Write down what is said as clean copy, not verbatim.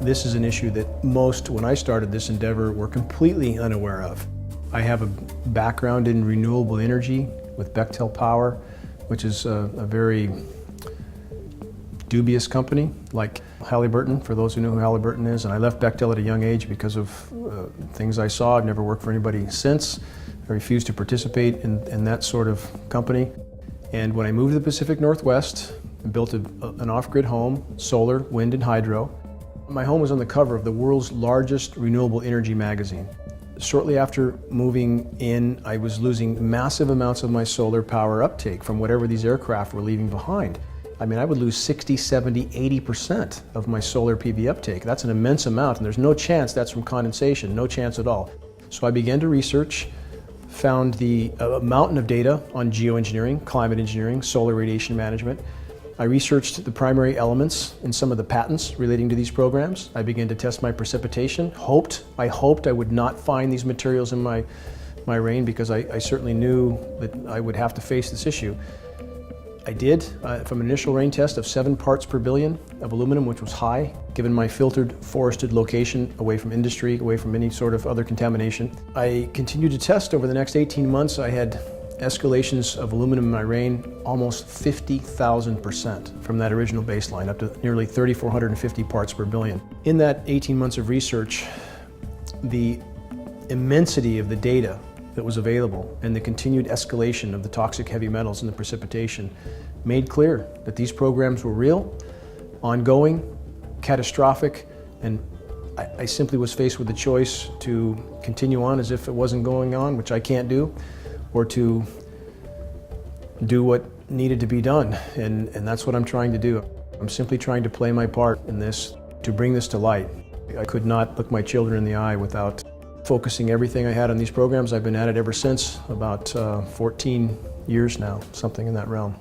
This is an issue that most, when I started this endeavor, were completely unaware of. I have a background in renewable energy with Bechtel Power, which is a very dubious company, like Halliburton, for those who know who Halliburton is. And I left Bechtel at a young age because of things I saw. I've never worked for anybody since. I refused to participate in that sort of company. And when I moved to the Pacific Northwest, I built an off-grid home, solar, wind, and hydro. My home was on the cover of the world's largest renewable energy magazine. Shortly after moving in, I was losing massive amounts of my solar power uptake from whatever these aircraft were leaving behind. I mean, I would lose 60, 70, 80% of my solar PV uptake. That's an immense amount, and there's no chance that's from condensation, no chance at all. So I began to research, found a mountain of data on geoengineering, climate engineering, solar radiation management. I researched the primary elements in some of the patents relating to these programs. I began to test my precipitation. I hoped I would not find these materials in my rain, because I certainly knew that I would have to face this issue. I did, from an initial rain test of 7 parts per billion of aluminum, which was high, given my filtered, forested location, away from industry, away from any sort of other contamination. I continued to test over the next 18 months. I had escalations of aluminum in my rain almost 50,000% from that original baseline, up to nearly 3,450 parts per billion. In that 18 months of research, the immensity of the data that was available and the continued escalation of the toxic heavy metals in the precipitation made clear that these programs were real, ongoing, catastrophic, and I simply was faced with the choice to continue on as if it wasn't going on, which I can't do, or to do what needed to be done. And that's what I'm trying to do. I'm simply trying to play my part in this, to bring this to light. I could not look my children in the eye without focusing everything I had on these programs. I've been at it ever since, about 14 years now, something in that realm.